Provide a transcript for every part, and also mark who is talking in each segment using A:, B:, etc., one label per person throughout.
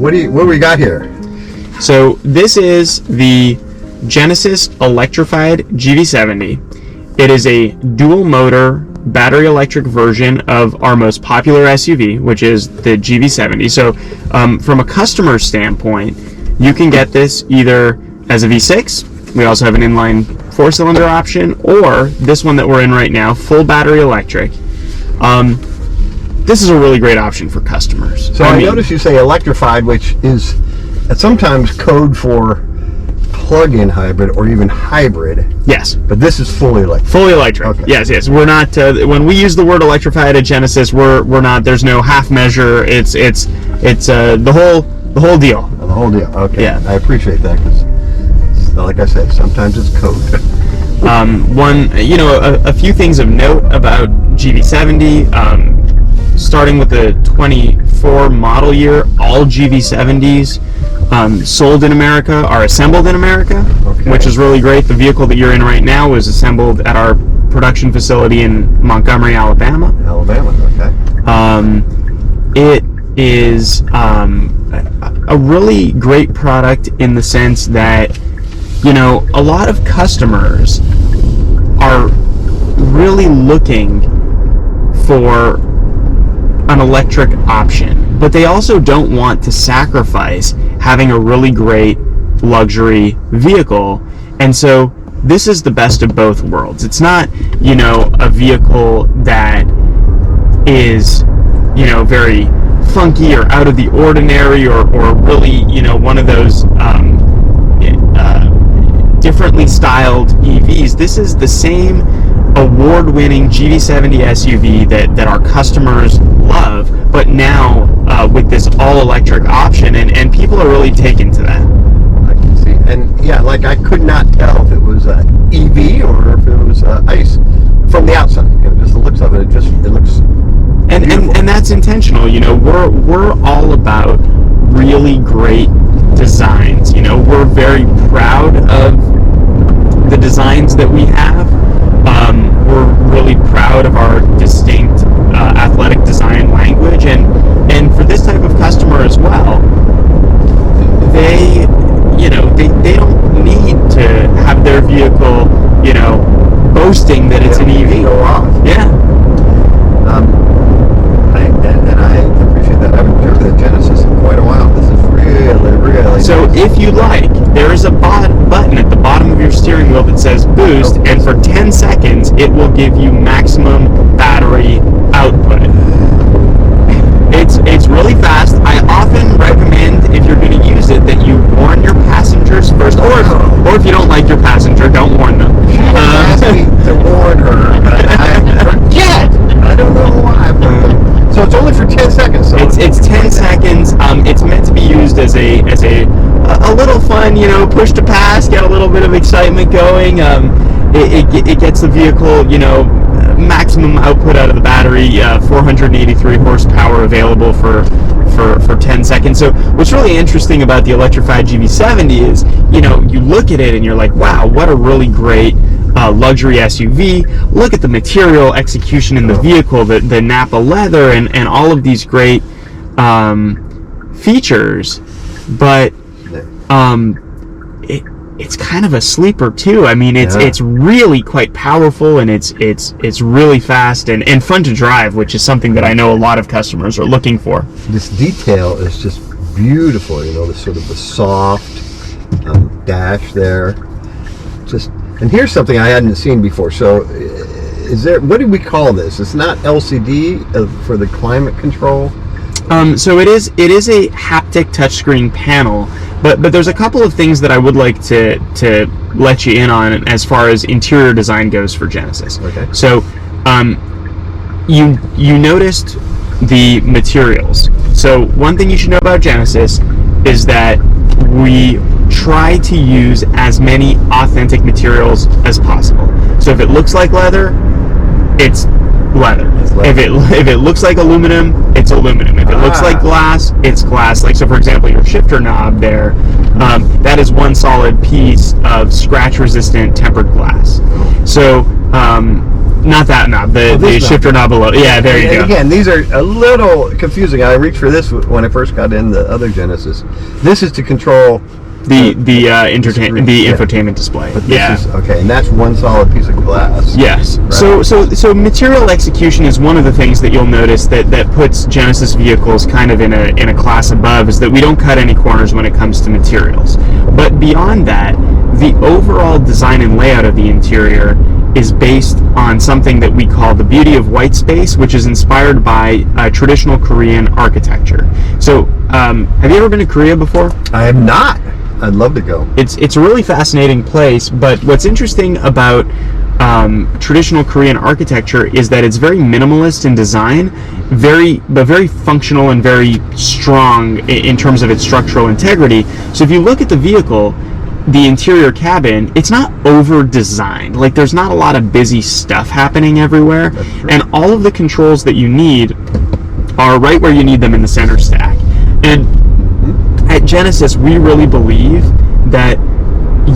A: what do we got here?
B: So this is the Genesis Electrified GV70. It is a dual motor battery electric version of our most popular SUV, which is the GV70. So from a customer standpoint, you can get this either as a V6. We also have an inline 4-cylinder option, or this one that we're in right now, full battery electric. This is a really great option for customers.
A: So I notice you say electrified, which is sometimes code for plug-in hybrid or even hybrid.
B: Yes.
A: But this is fully electric.
B: Fully electric.
A: Okay.
B: Yes. We're not. When we use the word electrified at Genesis, we're not. There's no half measure. It's the whole deal.
A: The whole deal. Okay.
B: Yeah.
A: I appreciate that, because, like I said, sometimes it's code.
B: A few things of note about GV70. Starting with the 24 model year, all GV70s sold in America are assembled in America,
A: okay,
B: which is really great. The vehicle that you're in right now was assembled at our production facility in Montgomery, Alabama.
A: Okay.
B: It is a really great product in the sense that, a lot of customers are really looking for an electric option, but they also don't want to sacrifice having a really great luxury vehicle. And so this is the best of both worlds. It's not, a vehicle that is, very funky or out of the ordinary, or really, one of those differently styled EVs. This is the same award-winning GV70 SUV that our customers love, but now with this all-electric option, and people are really taken to that.
A: I can see. And yeah, like I could not tell if it was EV or if it was ICE from the outside. Just the looks of it, it looks
B: and that's intentional. We're all about really great designs. We're very proud of the designs that we have. We're really proud of our distinct athletic design language, and for this type of customer as well, they don't need to have their vehicle, boasting that it's an EV. Yeah.
A: I appreciate that. I haven't driven the Genesis in quite a while. This is really
B: So
A: nice.
B: if you like, there is a button at the bottom of your steering wheel that says boost, and for 10 seconds it will give you maximum battery output. It's really fast. I often recommend, if you're going to use it, that you warn your passengers first, or if you don't like your passenger, don't warn them.
A: She asked me to warn her, but I forget. I don't know why. So it's only for 10 seconds. So
B: It's 10 seconds. It's meant to be used as a little fun, push to pass, get a little bit of excitement going. It gets the vehicle, maximum output out of the battery, 483 horsepower available for 10 seconds. So what's really interesting about the electrified GV70 is, you look at it and you're like, wow, what a really great luxury SUV. Look at the material execution in the vehicle, the Napa leather, and all of these great features. But it's kind of a sleeper too. I mean, it's really quite powerful, and it's really fast and fun to drive, which is something that I know a lot of customers are looking for.
A: This detail is just beautiful. The sort of the soft dash there. And here's something I hadn't seen before. So, what do we call this? It's not LCD for the climate control.
B: So it is a haptic touchscreen panel, but there's a couple of things that I would like to let you in on as far as interior design goes for Genesis.
A: Okay.
B: So you noticed the materials. So one thing you should know about Genesis is that we try to use as many authentic materials as possible. So if it looks like leather, it's leather. If it looks like aluminum, it's aluminum. If it looks like glass, it's glass. Like, so for example, your shifter knob there, that is one solid piece of scratch-resistant tempered glass. So Not that knob, the
A: this
B: shifter knob below. Yeah, there you
A: and
B: go.
A: Again, these are a little confusing. I reached for this when I first got in the other Genesis. This is to control
B: The
A: screen,
B: infotainment display.
A: But this is, okay, and that's one solid piece of glass.
B: Yes.
A: Right.
B: So material execution is one of the things that you'll notice that puts Genesis vehicles kind of in a class above, is that we don't cut any corners when it comes to materials. But beyond that, the overall design and layout of the interior is based on something that we call the beauty of white space, which is inspired by traditional Korean architecture. So, have you ever been to Korea before?
A: I have not. I'd love to go.
B: It's a really fascinating place, but what's interesting about traditional Korean architecture is that it's very minimalist in design, but very functional and very strong in terms of its structural integrity. So if you look at the vehicle, the interior cabin, it's not over-designed. Like, there's not a lot of busy stuff happening everywhere, and all of the controls that you need are right where you need them in the center stack. And at Genesis, we really believe that,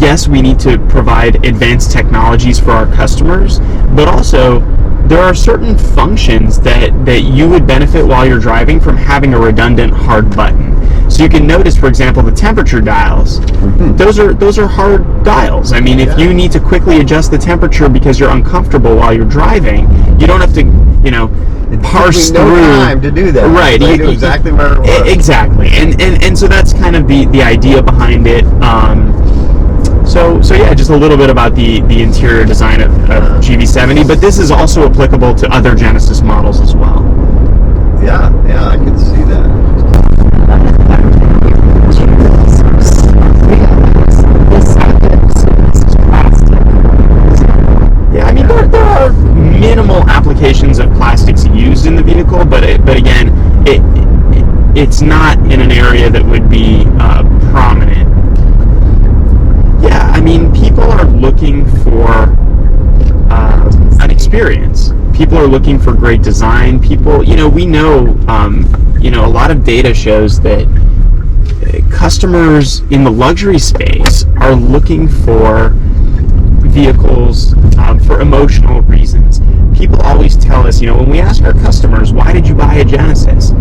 B: yes, we need to provide advanced technologies for our customers, but also there are certain functions that you would benefit while you're driving from having a redundant hard button. So you can notice, for example, the temperature dials. Those are hard dials. I mean, if you need to quickly adjust the temperature because you're uncomfortable while you're driving, you don't have to, parse
A: no
B: through.
A: Time to do that.
B: Right.
A: You knew exactly where it was.
B: Exactly. And so that's kind of the idea behind it. So yeah, just a little bit about the interior design of GV70, but this is also applicable to other Genesis models as well.
A: Yeah, I can see that.
B: Yeah, I mean there are minimal applications of plastics used in the vehicle, but again, it's not in an area that would be prominent. Yeah, I mean, people are looking for an experience. People are looking for great design. People, we know, a lot of data shows that customers in the luxury space are looking for vehicles for emotional reasons. People always tell us, when we ask our customers, why did you buy a Genesis?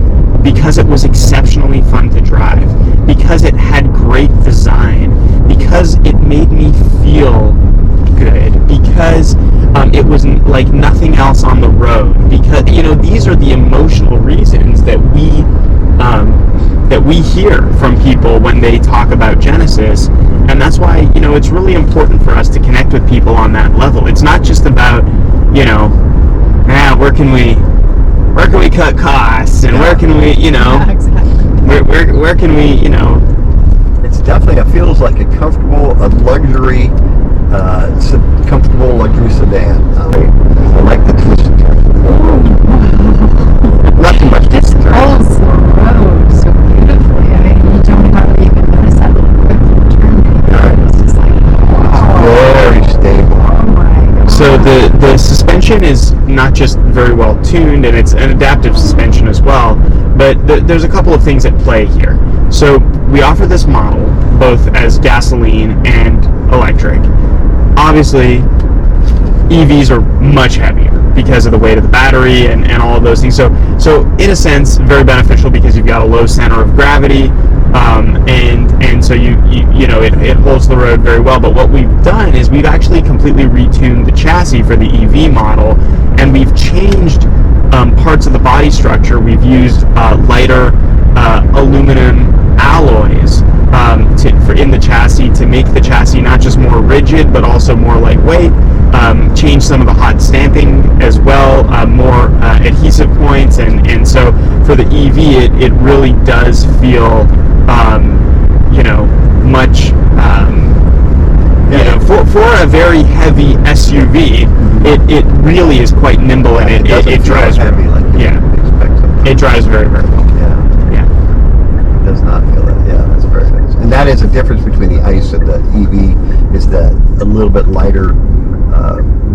B: Because it was exceptionally fun to drive, because it had great design, because it made me feel good, because it was like nothing else on the road, because these are the emotional reasons that we hear from people when they talk about Genesis. And that's why it's really important for us to connect with people on that level. It's not just about where can we cut costs, and where can we
C: exactly.
B: where can we
A: It's definitely, it feels like a comfortable, luxury, comfortable luxury sedan. I like the twisted turn. Not too much
C: This
A: twisted turn.
C: rolls the road so beautifully. I mean, you don't hardly even notice that little quick turn. It's just like, wow.
A: Very stable.
C: Oh my God.
B: So the suspension is not just very well tuned, and it's an adaptive suspension as well, but there's a couple of things at play here. So we offer this model both as gasoline and electric. Obviously, EVs are much heavier because of the weight of the battery and all of those things. So in a sense, very beneficial because you've got a low center of gravity, and so it holds the road very well. But what we've done is we've actually completely retuned the chassis for the EV model, and we've changed parts of the body structure. We've used lighter aluminum alloys in the chassis to make the chassis not just more rigid but also more lightweight. Change some of the hot stamping as well, more adhesive points, and so for the EV it really does feel much for a very heavy SUV, it really is quite nimble, and it drives
A: heavy like you expect something.
B: it drives very, very well.
A: It does not feel that. Yeah, that's very nice. And that is a difference between the ICE and the EV, is that a little bit lighter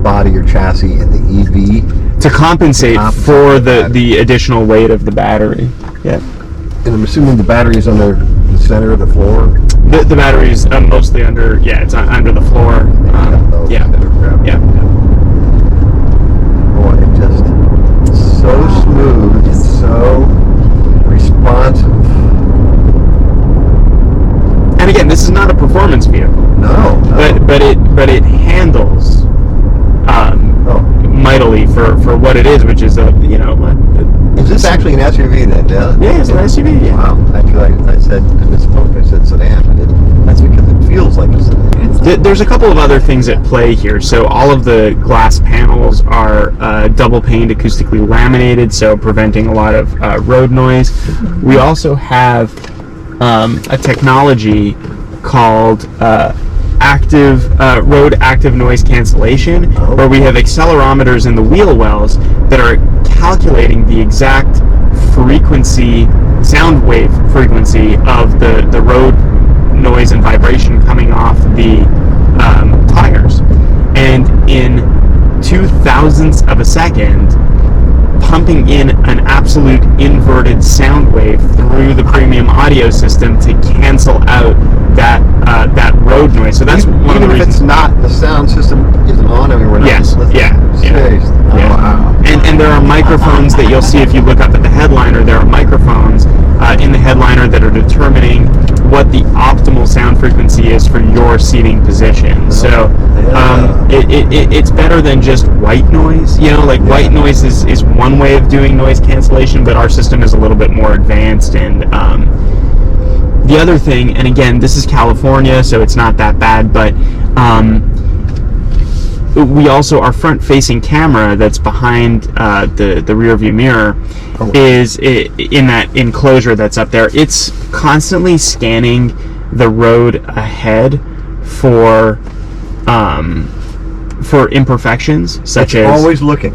A: body or chassis in the EV
B: To compensate for the additional weight of the battery. Yeah.
A: And I'm assuming the battery is under the center of the floor.
B: The battery is mostly under. Yeah, it's under the floor. Yeah. performance vehicle.
A: No.
B: But it handles mightily for what it is, which is
A: Is this actually an SUV then?
B: Yeah, it's an SUV. Yeah.
A: Wow. Actually, I misspoke. I said sedan, but that's because it feels like a sedan.
B: There's a couple of other things at play here. So all of the glass panels are double paned acoustically laminated, so preventing a lot of road noise. We also have a technology called road active noise cancellation, where we have accelerometers in the wheel wells that are calculating the exact sound wave frequency of the road noise and vibration coming off the tires, and in 0.002 of a second, pumping in an absolute inverted sound wave through the premium audio system to cancel out that road noise. So that's one of the reasons.
A: If it's not, the sound system isn't on. I mean, we're not.
B: Yes. Yeah.
A: Seriously.
B: Yeah.
A: Oh, wow.
B: And there are microphones that you'll see if you look up at the headliner. There are microphones in the headliner that are determining what the optimal sound frequency is for your seating position. So it's better than just white noise. White noise is one way of doing noise cancellation, but our system is a little bit more advanced. And the other thing, and again, this is California, so it's not that bad, but we also, our front-facing camera that's behind the rear view mirror is in that enclosure that's up there. It's constantly scanning the road ahead for imperfections, such as
A: always looking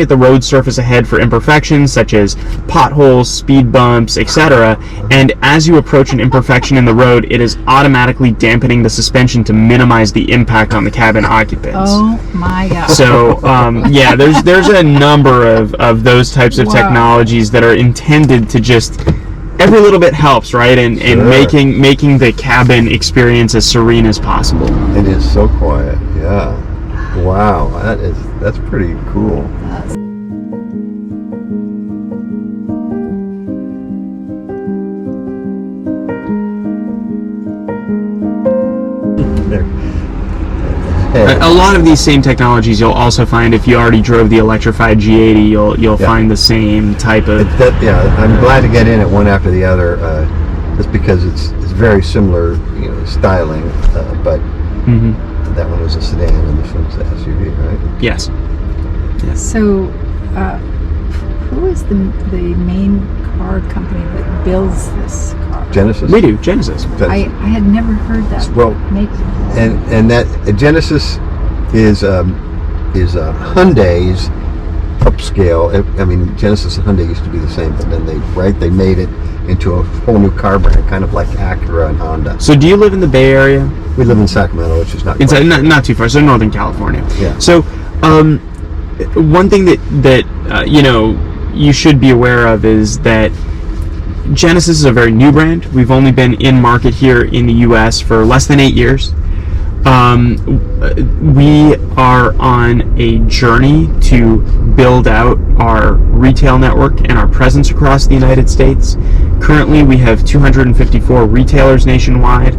B: at the road surface ahead for imperfections such as potholes, speed bumps, etc. And as you approach an imperfection in the road, it is automatically dampening the suspension to minimize the impact on the cabin occupants.
C: Oh my God.
B: So there's a number of those types of technologies that are intended to just, every little bit helps, right? And making the cabin experience as serene as possible.
A: It is so quiet. Yeah. Wow. That's pretty cool.
B: A lot of these same technologies you'll also find if you already drove the Electrified G80. You'll find the same type of.
A: I'm glad to get in it one after the other, just because it's very similar, styling, but that one was a sedan and this one's the SUV, right?
B: Yes.
C: So, who is the main car company that builds this car?
A: Genesis.
B: We do, Genesis.
C: I had never heard that.
A: Well, and that Genesis is Hyundai's upscale. I mean, Genesis and Hyundai used to be the same, but then they made it into a whole new car brand, kind of like Acura and Honda.
B: So, do you live in the Bay Area?
A: We live in Sacramento, which is not
B: not too far. So, Northern California.
A: Yeah.
B: So, one thing that you should be aware of is that Genesis is a very new brand. We've only been in market here in the U.S. for less than 8 years. We are on a journey to build out our retail network and our presence across the United States. Currently, we have 254 retailers nationwide.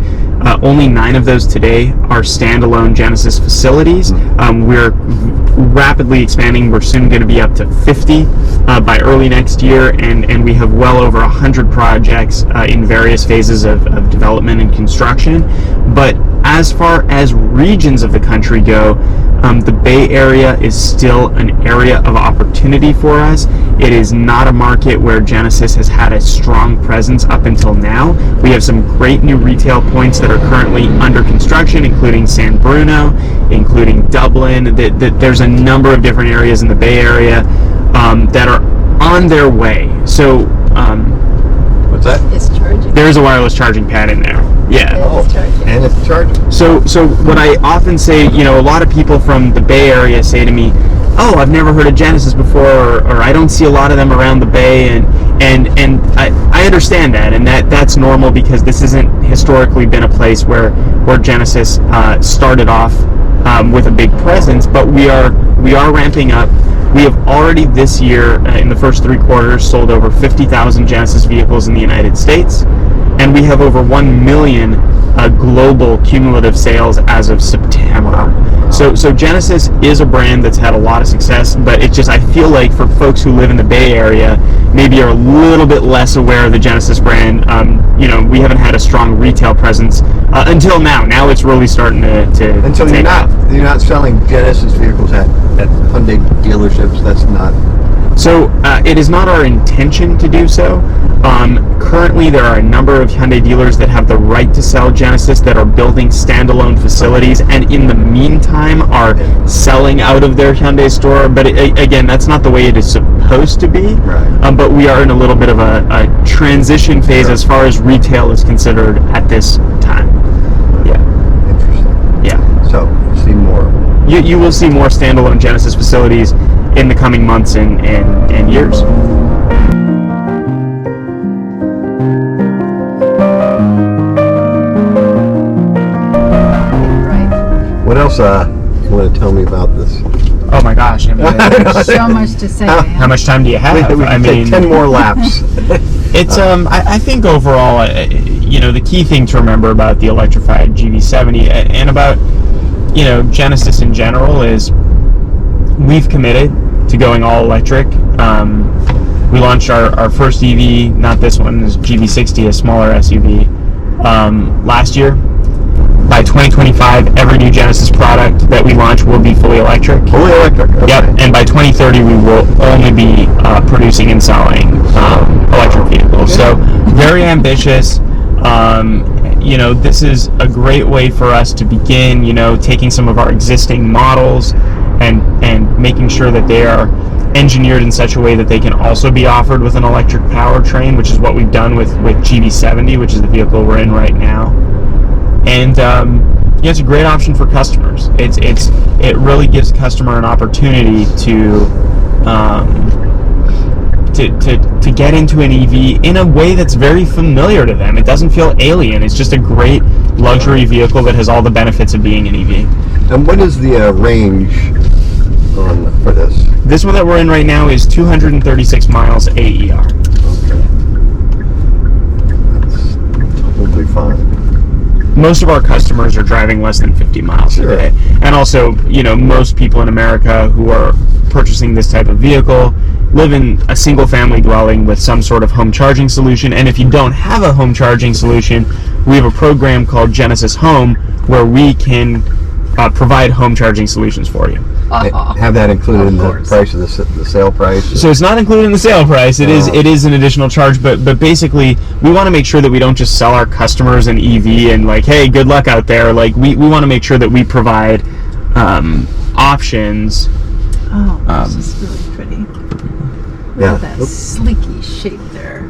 B: Only 9 of those today are standalone Genesis facilities. We're rapidly expanding. We're soon going to be up to 50 by early next year, and we have well over 100 projects in various phases of development and construction. But as far as regions of the country go, the Bay Area is still an area of opportunity for us. It is not a market where Genesis has had a strong presence up until now. We have some great new retail points that are currently under construction, including San Bruno, including Dublin. There's a number of different areas in the Bay Area that are on their way. So,
A: what's that?
C: It's charging.
B: There's a wireless charging pad in there. Yeah.
C: It's charging.
A: And it's charging.
B: So what I often say, a lot of people from the Bay Area say to me, "Oh, I've never heard of Genesis before," or "I don't see a lot of them around the Bay," and I understand that, and that's normal because this isn't historically been a place where Genesis started off with a big presence, but we are ramping up. We have already this year, in the first 3 quarters, sold over 50,000 Genesis vehicles in the United States. and we have over 1 million global cumulative sales as of September. So Genesis is a brand that's had a lot of success, but it just, I feel like for folks who live in the Bay Area, maybe are a little bit less aware of the Genesis brand. We haven't had a strong retail presence until now. Now it's really starting to
A: And so
B: take off.
A: you're not selling Genesis vehicles at Hyundai dealerships. That's not.
B: So it is not our intention to do so. Currently, there are a number of Hyundai dealers that have the right to sell Genesis that are building standalone facilities, and in the meantime are selling out of their Hyundai store. But again, that's not the way it is supposed to be.
A: Right.
B: But we are in a little bit of a transition phase as far as retail is considered at this time. Yeah.
A: Interesting.
B: Yeah.
A: So, see more.
B: You will see more standalone Genesis facilities in the coming months and years.
A: What else you want to tell me about this?
B: Oh my gosh! I mean,
C: There's so much to say.
B: how much time do you have?
A: We can take 10 more laps.
B: It's I think overall, the key thing to remember about the Electrified GV70 and about Genesis in general is we've committed to going all electric. We launched our first EV, not this one, this GV60, a smaller SUV, last year. By 2025, every new Genesis product that we launch will be fully electric.
A: Fully electric. Okay.
B: Yep, and by 2030, we will only be producing and selling electric vehicles. So, very ambitious. This is a great way for us to begin, taking some of our existing models and making sure that they are engineered in such a way that they can also be offered with an electric powertrain, which is what we've done with GV70, which is the vehicle we're in right now. And it's a great option for customers. It really gives customer an opportunity to get into an EV in a way that's very familiar to them. It doesn't feel alien. It's just a great luxury vehicle that has all the benefits of being an EV.
A: And what is the range for this?
B: This one that we're in right now is 236 miles AER.
A: Okay. That's totally fine.
B: Most of our customers are driving less than 50 miles a day. And also, most people in America who are purchasing this type of vehicle live in a single family dwelling with some sort of home charging solution. And if you don't have a home charging solution, we have a program called Genesis Home where we can provide home charging solutions for you.
A: Have that included in the price of the sale price?
B: So it's not included in the sale price. It is an additional charge, but basically we want to make sure that we don't just sell our customers an EV and like, hey, good luck out there. Like we want to make sure that we provide options.
C: Oh, this is really pretty. Look at that sleeky shape there.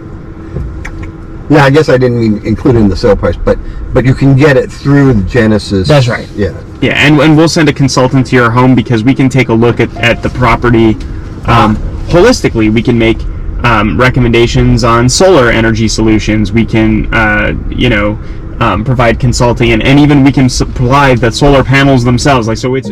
A: Yeah, I guess I didn't mean include it in the sale price, but you can get it through the Genesis.
B: That's right.
A: Yeah.
B: Yeah, and we'll send a consultant to your home because we can take a look at the property holistically. We can make recommendations on solar energy solutions. We can, provide consulting, and even we can supply the solar panels themselves. Like, so it's.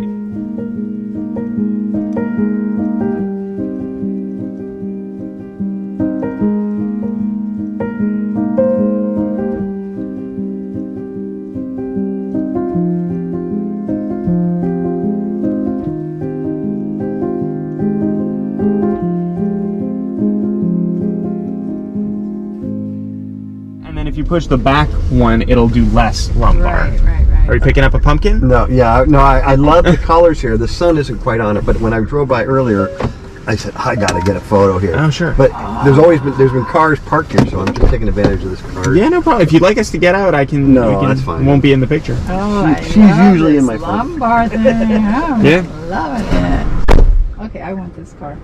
B: If you push the back one, it'll do less lumbar.
C: Right.
B: Are you picking up a pumpkin?
A: No, I love the colors here. The sun isn't quite on it, but when I drove by earlier, I said, I gotta get a photo here.
B: Oh, sure.
A: But there's been cars parked here, so I'm just taking advantage of this car.
B: Yeah, no problem. If you'd like us to get out, I can.
A: No, that's fine.
B: Won't be in the picture.
C: Oh,
A: She's usually in my front.
C: lumbar thing. I'm
B: Yeah.
C: loving it. Okay, I want this car.